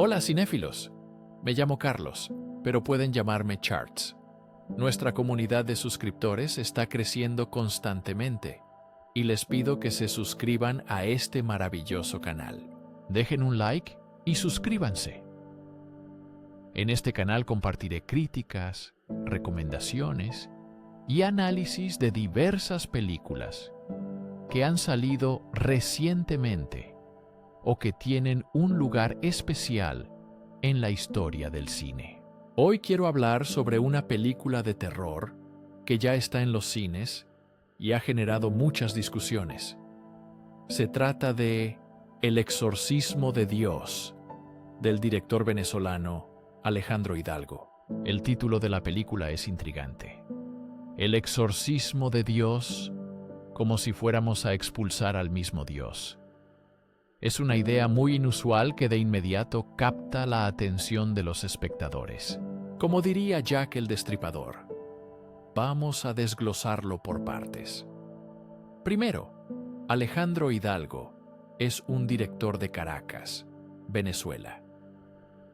Hola cinéfilos, me llamo Carlos, pero pueden llamarme Charts. Nuestra comunidad de suscriptores está creciendo constantemente y les pido que se suscriban a este maravilloso canal. Dejen un like y suscríbanse. En este canal compartiré críticas, recomendaciones y análisis de diversas películas que han salido recientemente o que tienen un lugar especial en la historia del cine. Hoy quiero hablar sobre una película de terror que ya está en los cines y ha generado muchas discusiones. Se trata de El exorcismo de Dios, del director venezolano Alejandro Hidalgo. El título de la película es intrigante. El exorcismo de Dios, como si fuéramos a expulsar al mismo Dios. Es una idea muy inusual que de inmediato capta la atención de los espectadores. Como diría Jack el Destripador, vamos a desglosarlo por partes. Primero, Alejandro Hidalgo es un director de Caracas, Venezuela.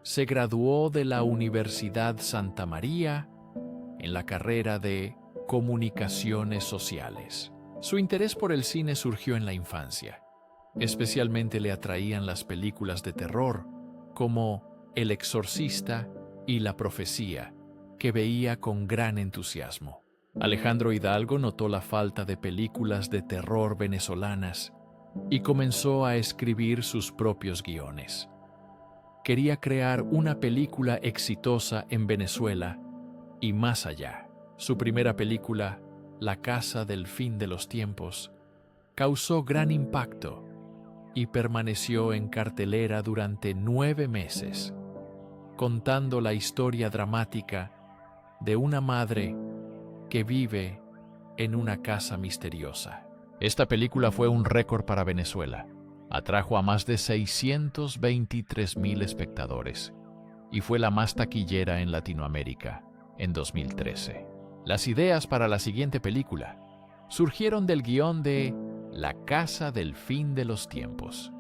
Se graduó de la Universidad Santa María en la carrera de Comunicaciones Sociales. Su interés por el cine surgió en la infancia. Especialmente le atraían las películas de terror, como El Exorcista y La Profecía, que veía con gran entusiasmo. Alejandro Hidalgo notó la falta de películas de terror venezolanas y comenzó a escribir sus propios guiones. Quería crear una película exitosa en Venezuela y más allá. Su primera película, La Casa del Fin de los Tiempos, causó gran impacto y permaneció en cartelera durante 9 meses, contando la historia dramática de una madre que vive en una casa misteriosa. Esta película fue un récord para Venezuela. Atrajo a más de 623,000 espectadores y fue la más taquillera en Latinoamérica en 2013. Las ideas para la siguiente película surgieron del guión de La Casa del Fin de los Tiempos.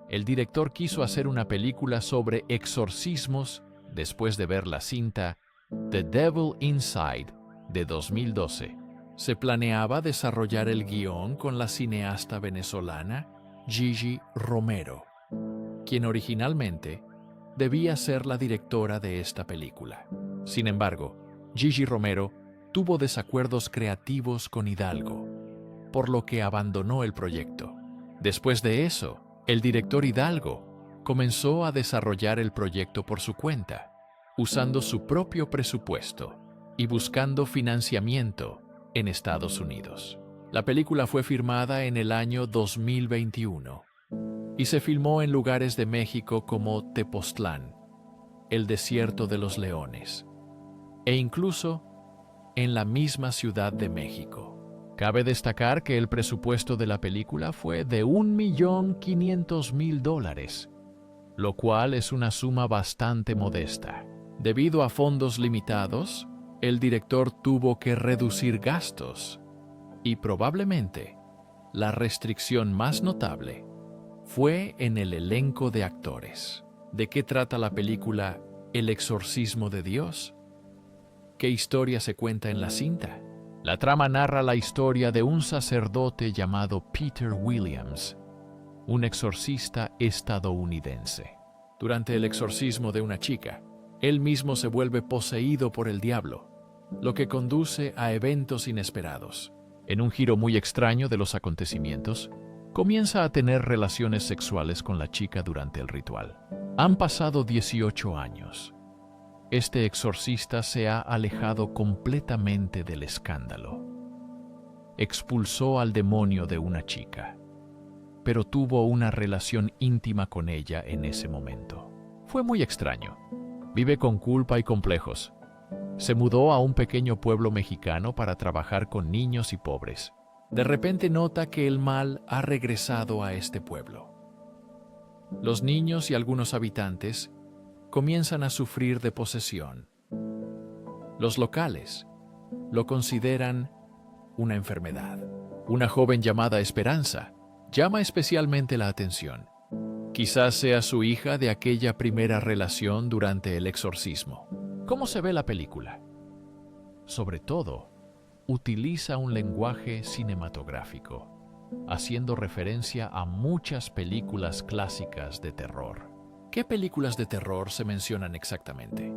El director quiso hacer una película sobre exorcismos después de ver la cinta The Devil Inside de 2012. Se planeaba desarrollar el guión con la cineasta venezolana Gigi Romero, quien originalmente debía ser la directora de esta película. Sin embargo, Gigi Romero tuvo desacuerdos creativos con Hidalgo, por lo que abandonó el proyecto. Después de eso, el director Hidalgo comenzó a desarrollar el proyecto por su cuenta, usando su propio presupuesto y buscando financiamiento en Estados Unidos. La película fue filmada en el año 2021 y se filmó en lugares de México como Tepoztlán, el Desierto de los Leones, e incluso en la misma Ciudad de México. Cabe destacar que el presupuesto de la película fue de $1.500.000, lo cual es una suma bastante modesta. Debido a fondos limitados, el director tuvo que reducir gastos y probablemente la restricción más notable fue en el elenco de actores. ¿De qué trata la película El exorcismo de Dios? ¿Qué historia se cuenta en la cinta? La trama narra la historia de un sacerdote llamado Peter Williams, un exorcista estadounidense. Durante el exorcismo de una chica, él mismo se vuelve poseído por el diablo, lo que conduce a eventos inesperados. En un giro muy extraño de los acontecimientos, comienza a tener relaciones sexuales con la chica durante el ritual. Han pasado 18 años. Este exorcista se ha alejado completamente del escándalo. Expulsó al demonio de una chica, pero tuvo una relación íntima con ella en ese momento. Fue muy extraño. Vive con culpa y complejos. Se mudó a un pequeño pueblo mexicano para trabajar con niños y pobres. De repente nota que el mal ha regresado a este pueblo. Los niños y algunos habitantes comienzan a sufrir de posesión. Los locales lo consideran una enfermedad. Una joven llamada Esperanza llama especialmente la atención. Quizás sea su hija de aquella primera relación durante el exorcismo. ¿Cómo se ve la película? Sobre todo, utiliza un lenguaje cinematográfico, haciendo referencia a muchas películas clásicas de terror. ¿Qué películas de terror se mencionan exactamente?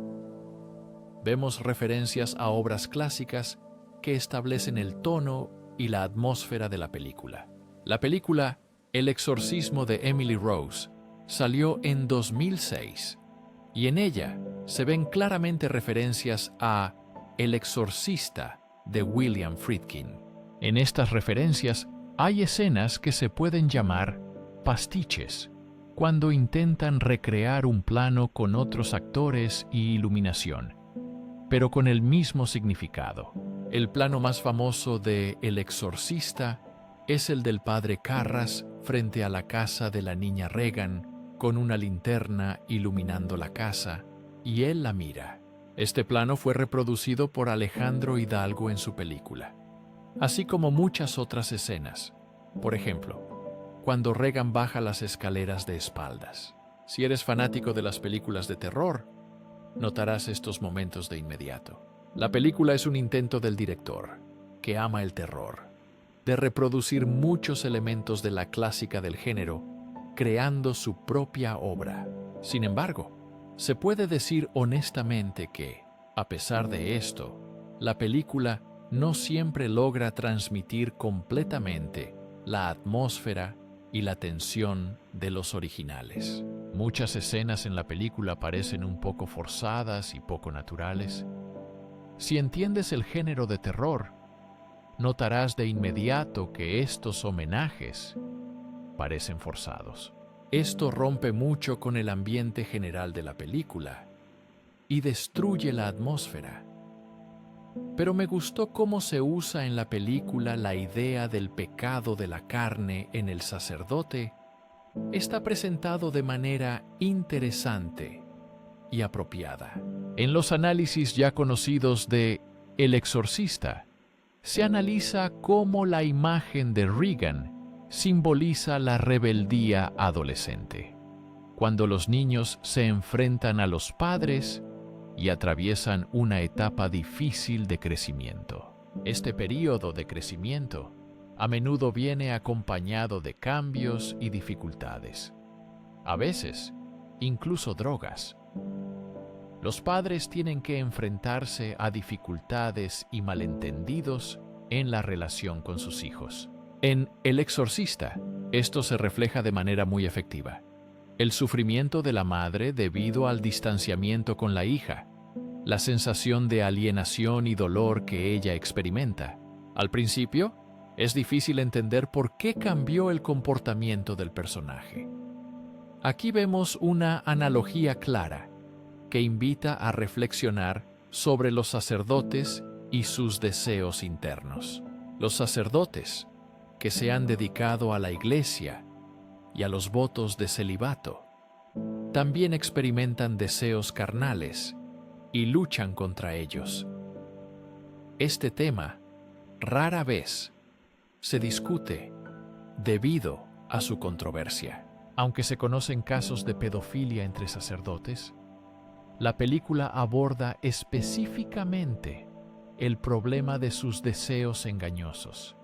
Vemos referencias a obras clásicas que establecen el tono y la atmósfera de la película. La película El exorcismo de Emily Rose salió en 2006 y en ella se ven claramente referencias a El exorcista de William Friedkin. En estas referencias hay escenas que se pueden llamar pastiches, cuando intentan recrear un plano con otros actores y iluminación, pero con el mismo significado. El plano más famoso de El exorcista es el del padre Karras frente a la casa de la niña Regan, con una linterna iluminando la casa, y él la mira. Este plano fue reproducido por Alejandro Hidalgo en su película, así como muchas otras escenas. Por ejemplo, cuando Regan baja las escaleras de espaldas. Si eres fanático de las películas de terror, notarás estos momentos de inmediato. La película es un intento del director, que ama el terror, de reproducir muchos elementos de la clásica del género, creando su propia obra. Sin embargo, se puede decir honestamente que, a pesar de esto, la película no siempre logra transmitir completamente la atmósfera y la tensión de los originales. Muchas escenas en la película parecen un poco forzadas y poco naturales. Si entiendes el género de terror, notarás de inmediato que estos homenajes parecen forzados. Esto rompe mucho con el ambiente general de la película y destruye la atmósfera. Pero me gustó cómo se usa en la película la idea del pecado de la carne en el sacerdote. Está presentado de manera interesante y apropiada. En los análisis ya conocidos de El exorcista, se analiza cómo la imagen de Regan simboliza la rebeldía adolescente, cuando los niños se enfrentan a los padres y atraviesan una etapa difícil de crecimiento. Este período de crecimiento a menudo viene acompañado de cambios y dificultades, a veces incluso drogas. Los padres tienen que enfrentarse a dificultades y malentendidos en la relación con sus hijos. En El exorcista, esto se refleja de manera muy efectiva. El sufrimiento de la madre debido al distanciamiento con la hija, la sensación de alienación y dolor que ella experimenta. Al principio, es difícil entender por qué cambió el comportamiento del personaje. Aquí vemos una analogía clara que invita a reflexionar sobre los sacerdotes y sus deseos internos. Los sacerdotes, que se han dedicado a la iglesia y a los votos de celibato, también experimentan deseos carnales y luchan contra ellos. Este tema rara vez se discute debido a su controversia. Aunque se conocen casos de pedofilia entre sacerdotes, la película aborda específicamente el problema de sus deseos engañosos,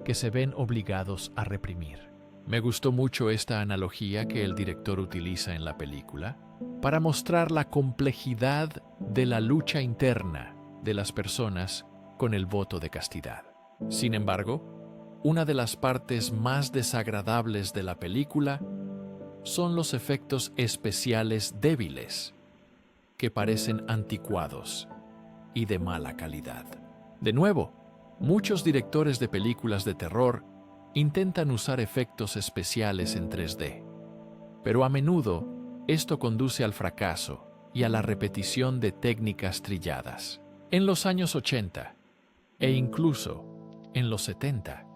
que se ven obligados a reprimir. Me gustó mucho esta analogía que el director utiliza en la película para mostrar la complejidad de la lucha interna de las personas con el voto de castidad. Sin embargo, una de las partes más desagradables de la película son los efectos especiales débiles, que parecen anticuados y de mala calidad. De nuevo, muchos directores de películas de terror intentan usar efectos especiales en 3D, pero a menudo esto conduce al fracaso y a la repetición de técnicas trilladas. En los años 80 e incluso en los 70,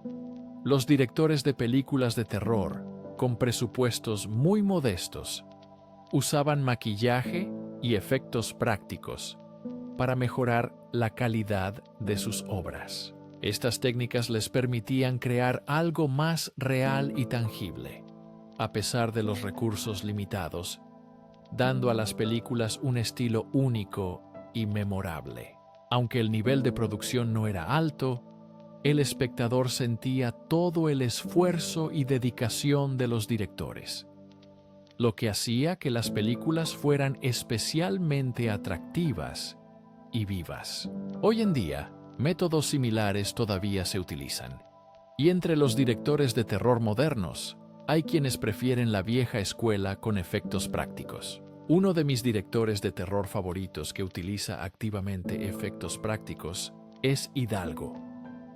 los directores de películas de terror con presupuestos muy modestos usaban maquillaje y efectos prácticos para mejorar la calidad de sus obras. Estas técnicas les permitían crear algo más real y tangible. a pesar de los recursos limitados, dando a las películas un estilo único y memorable. Aunque el nivel de producción no era alto, el espectador sentía todo el esfuerzo y dedicación de los directores, lo que hacía que las películas fueran especialmente atractivas y vivas. Hoy en día, métodos similares todavía se utilizan, y entre los directores de terror modernos, hay quienes prefieren la vieja escuela con efectos prácticos. Uno de mis directores de terror favoritos que utiliza activamente efectos prácticos es Hidalgo,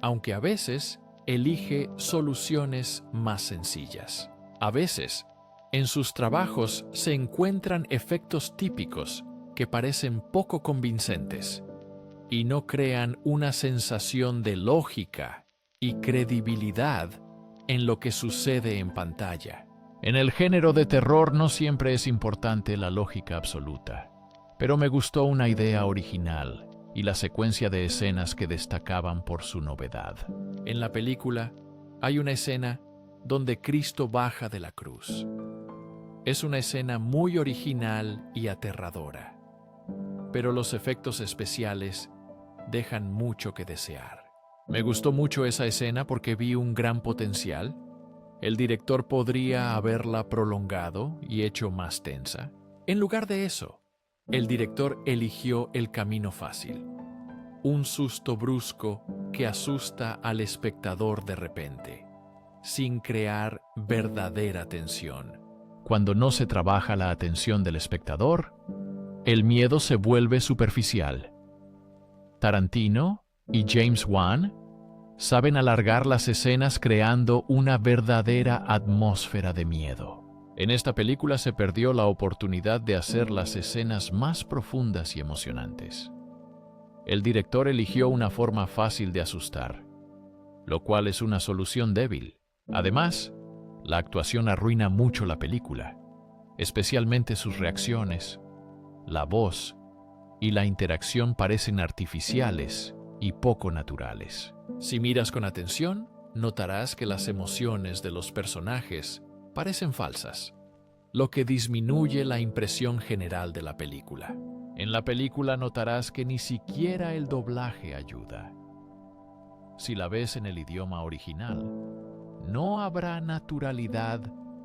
aunque a veces elige soluciones más sencillas. A veces, en sus trabajos se encuentran efectos típicos que parecen poco convincentes y no crean una sensación de lógica y credibilidad en lo que sucede en pantalla. En el género de terror no siempre es importante la lógica absoluta, pero me gustó una idea original y la secuencia de escenas que destacaban por su novedad. En la película hay una escena donde Cristo baja de la cruz. Es una escena muy original y aterradora, pero los efectos especiales dejan mucho que desear. Me gustó mucho esa escena porque vi un gran potencial. El director podría haberla prolongado y hecho más tensa. En lugar de eso, el director eligió el camino fácil. Un susto brusco que asusta al espectador de repente, sin crear verdadera tensión. Cuando no se trabaja la atención del espectador, el miedo se vuelve superficial. Tarantino y James Wan saben alargar las escenas creando una verdadera atmósfera de miedo. En esta película se perdió la oportunidad de hacer las escenas más profundas y emocionantes. El director eligió una forma fácil de asustar, lo cual es una solución débil. Además, la actuación arruina mucho la película, especialmente sus reacciones, la voz y la interacción parecen artificiales y poco naturales. Si miras con atención, notarás que las emociones de los personajes parecen falsas, lo que disminuye la impresión general de la película. En la película notarás que ni siquiera el doblaje ayuda. Si la ves en el idioma original, no habrá naturalidad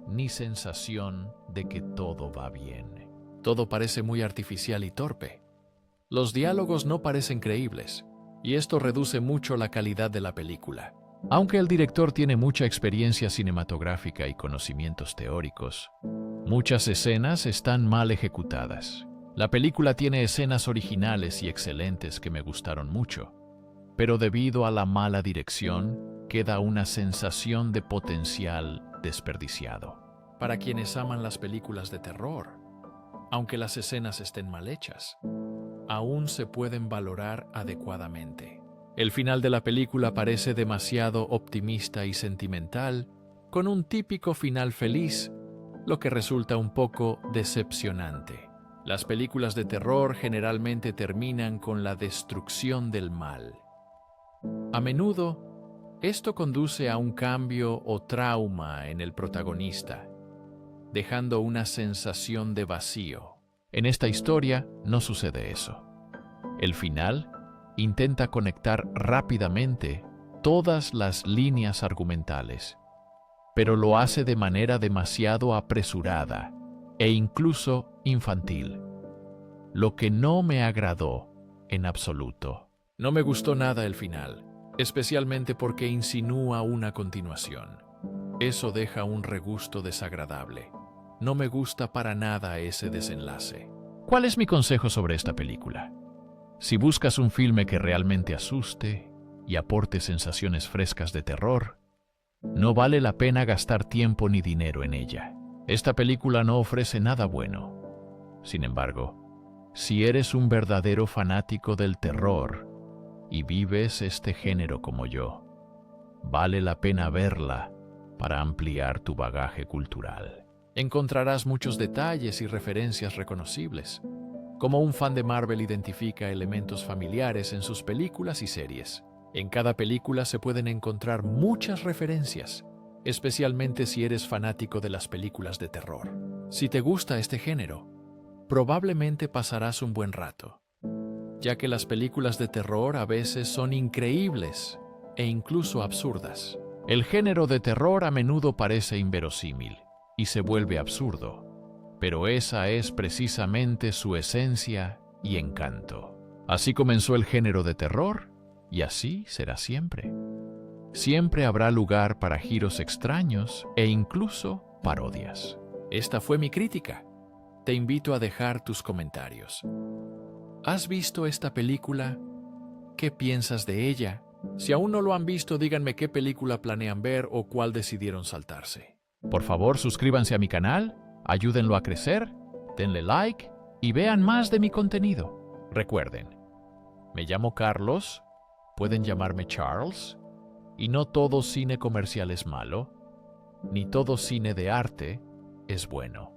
ni sensación de que todo va bien. Todo parece muy artificial y torpe. Los diálogos no parecen creíbles, y esto reduce mucho la calidad de la película. Aunque el director tiene mucha experiencia cinematográfica y conocimientos teóricos, muchas escenas están mal ejecutadas. La película tiene escenas originales y excelentes que me gustaron mucho, pero debido a la mala dirección, queda una sensación de potencial desperdiciado. Para quienes aman las películas de terror, aunque las escenas estén mal hechas, aún se pueden valorar adecuadamente. El final de la película parece demasiado optimista y sentimental, con un típico final feliz, lo que resulta un poco decepcionante. Las películas de terror generalmente terminan con la destrucción del mal. A menudo, esto conduce a un cambio o trauma en el protagonista, dejando una sensación de vacío. En esta historia no sucede eso. El final intenta conectar rápidamente todas las líneas argumentales, pero lo hace de manera demasiado apresurada e incluso infantil, lo que no me agradó en absoluto. No me gustó nada el final, especialmente porque insinúa una continuación. Eso deja un regusto desagradable. No me gusta para nada ese desenlace. ¿Cuál es mi consejo sobre esta película? Si buscas un filme que realmente asuste y aporte sensaciones frescas de terror, no vale la pena gastar tiempo ni dinero en ella. Esta película no ofrece nada bueno. Sin embargo, si eres un verdadero fanático del terror y vives este género como yo, vale la pena verla para ampliar tu bagaje cultural. Encontrarás muchos detalles y referencias reconocibles. Como un fan de Marvel identifica elementos familiares en sus películas y series. En cada película se pueden encontrar muchas referencias, especialmente si eres fanático de las películas de terror. Si te gusta este género, probablemente pasarás un buen rato, ya que las películas de terror a veces son increíbles e incluso absurdas. El género de terror a menudo parece inverosímil y se vuelve absurdo, pero esa es precisamente su esencia y encanto. Así comenzó el género de terror y así será siempre. Siempre habrá lugar para giros extraños e incluso parodias. Esta fue mi crítica. Te invito a dejar tus comentarios. ¿Has visto esta película? ¿Qué piensas de ella? Si aún no lo han visto, díganme qué película planean ver o cuál decidieron saltarse. Por favor, suscríbanse a mi canal, ayúdenlo a crecer, denle like y vean más de mi contenido. Recuerden, me llamo Carlos, pueden llamarme Charles, y no todo cine comercial es malo, ni todo cine de arte es bueno.